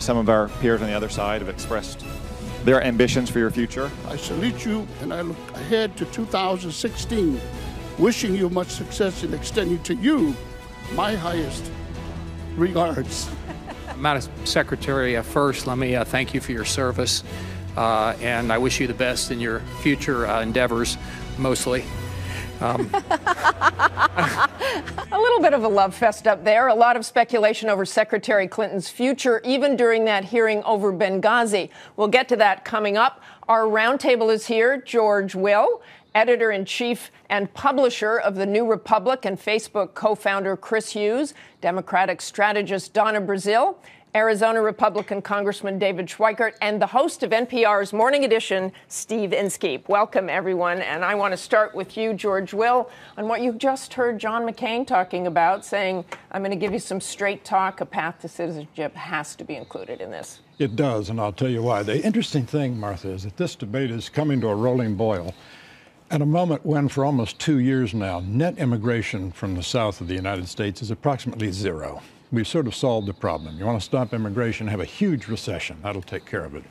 some of our peers on the other side have expressed their ambitions for your future. I salute you, and I look ahead to 2016, wishing you much success and extending to you my highest regards. Madam Secretary, first, let me thank you for your service, and I wish you the best in your future endeavors, mostly. A little bit of a love fest up there. A lot of speculation over Secretary Clinton's future, even during that hearing over Benghazi. We'll get to that coming up. Our roundtable is here. George Will, editor-in-chief and publisher of The New Republic, and Facebook co-founder Chris Hughes, Democratic strategist Donna Brazile, Arizona Republican Congressman David Schweikert, and the host of NPR's Morning Edition, Steve Inskeep. Welcome, everyone. And I want to start with you, George Will, on what you just heard John McCain talking about, saying, I'm going to give you some straight talk. A path to citizenship has to be included in this. It does, and I'll tell you why. The interesting thing, Martha, is that this debate is coming to a rolling boil at a moment when, for almost 2 years now, net immigration from the south of the United States is approximately zero. We've sort of solved the problem. You want to stop immigration, have a huge recession. That'll take care of it.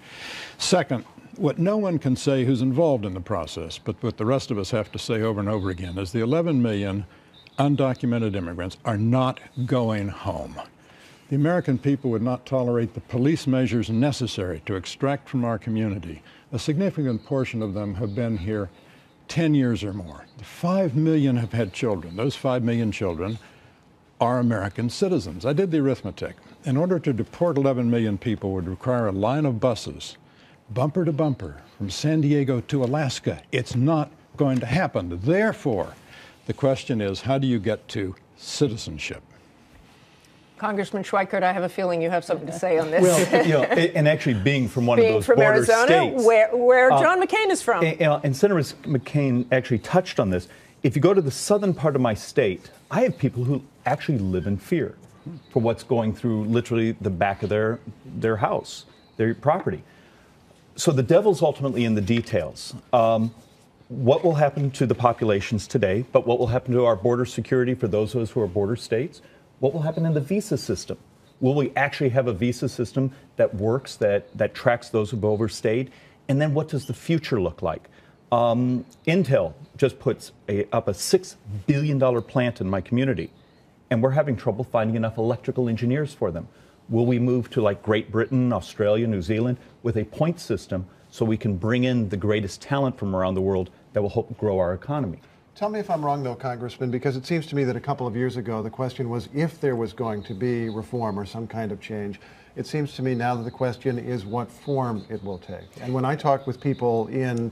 Second, what no one can say who's involved in the process, but what the rest of us have to say over and over again, is the 11 million undocumented immigrants are not going home. The American people would not tolerate the police measures necessary to extract from our community. A significant portion of them have been here 10 years or more. 5 million have had children. Those 5 million children are American citizens. I did the arithmetic. In order to deport 11 million people would require a line of buses, bumper to bumper, from San Diego to Alaska. It's not going to happen. Therefore, the question is, how do you get to citizenship? Congressman Schweikert, I have a feeling you have something to say on this. Well, you know, and actually being from one of those border Arizona, states. where John McCain is from. And Senator McCain actually touched on this. If you go to the southern part of my state, I have people who actually live in fear for what's going through literally the back of their house, their property. So the devil's ultimately in the details. What will happen to the populations today, but what will happen to our border security for those of us who are border states? What will happen in the visa system? Will we actually have a visa system that works, that tracks those who've overstayed? And then what does the future look like? Intel just puts up a $6 billion plant in my community, and we're having trouble finding enough electrical engineers for them. Will we move to like Great Britain, Australia, New Zealand with a point system so we can bring in the greatest talent from around the world that will help grow our economy? Tell me if I'm wrong, though, Congressman, because it seems to me that a couple of years ago the question was if there was going to be reform or some kind of change. It seems to me now that the question is what form it will take. And when I talk with people in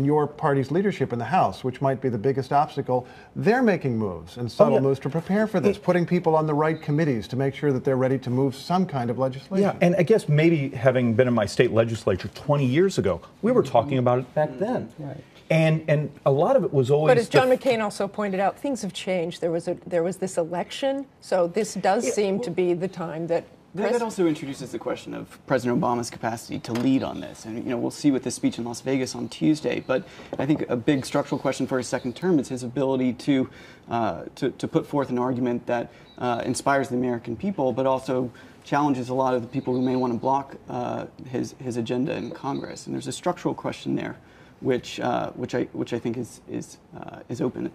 your party's leadership in the House, which might be the biggest obstacle, they're making moves and subtle moves to prepare for this, putting people on the right committees to make sure that they're ready to move some kind of legislation. Yeah, and I guess maybe having been in my state legislature 20 years ago, we were talking about it back then. Right. And a lot of it was always. But as John McCain also pointed out, things have changed. There was this election, so this does seem to be the time that. That also introduces the question of President Obama's capacity to lead on this, and we'll see with this speech in Las Vegas on Tuesday. But I think a big structural question for his second term is his ability to put forth an argument that inspires the American people, but also challenges a lot of the people who may want to block his agenda in Congress. And there's a structural question there, which I think is open.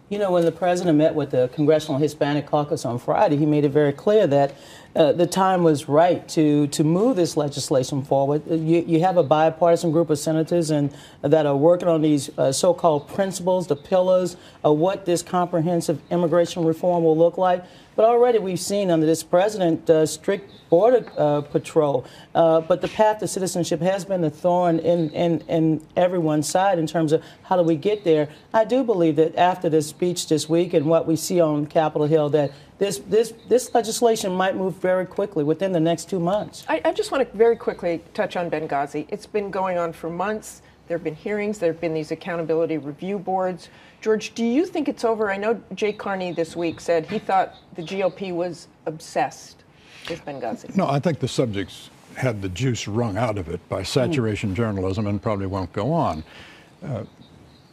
You know, when the president met with the Congressional Hispanic Caucus on Friday, he made it very clear that the time was right to move this legislation forward. You have a bipartisan group of senators that are working on these so-called principles, the pillars of what this comprehensive immigration reform will look like. But already we've seen under this president strict border patrol. But the path to citizenship has been a thorn in everyone's side in terms of how do we get there. I do believe that after this speech this week and what we see on Capitol Hill, that this legislation might move very quickly within the next 2 months. I just want to very quickly touch on Benghazi. It's been going on for months. There have been hearings. There have been these accountability review boards. George, do you think it's over? I know Jay Carney this week said he thought the GOP was obsessed with Benghazi. No, I think the subject's had the juice wrung out of it by saturation journalism and probably won't go on.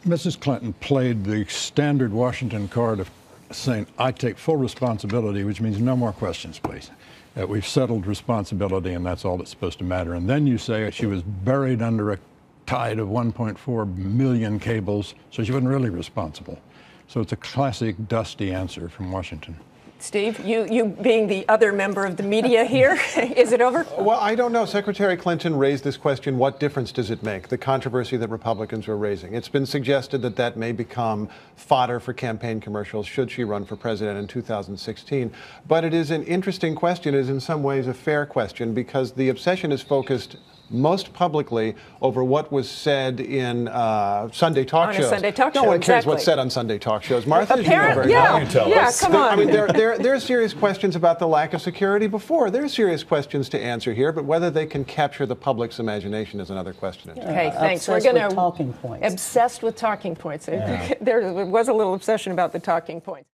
Mrs. Clinton played the standard Washington card of saying, I take full responsibility, which means no more questions, please. We've settled responsibility, and that's all that's supposed to matter. And then you say she was buried under a tide of 1.4 million cables, so she wasn't really responsible. So it's a classic dusty answer from Washington. Steve, you being the other member of the media here, is it over? Well, I don't know. Secretary Clinton raised this question, what difference does it make, the controversy that Republicans were raising? It's been suggested that that may become fodder for campaign commercials should she run for president in 2016. But it is an interesting question. It is in some ways a fair question because the obsession is focused most publicly over what was said in Sunday talk shows. Sunday talk show, no one cares exactly. what's said on Sunday talk shows. Martha, you know very well. Come on. I mean, there are serious questions about the lack of security before. There are serious questions to answer here, but whether they can capture the public's imagination is another question. Okay, thanks. We're going to talking points. Obsessed with talking points. There was a little obsession about the talking points.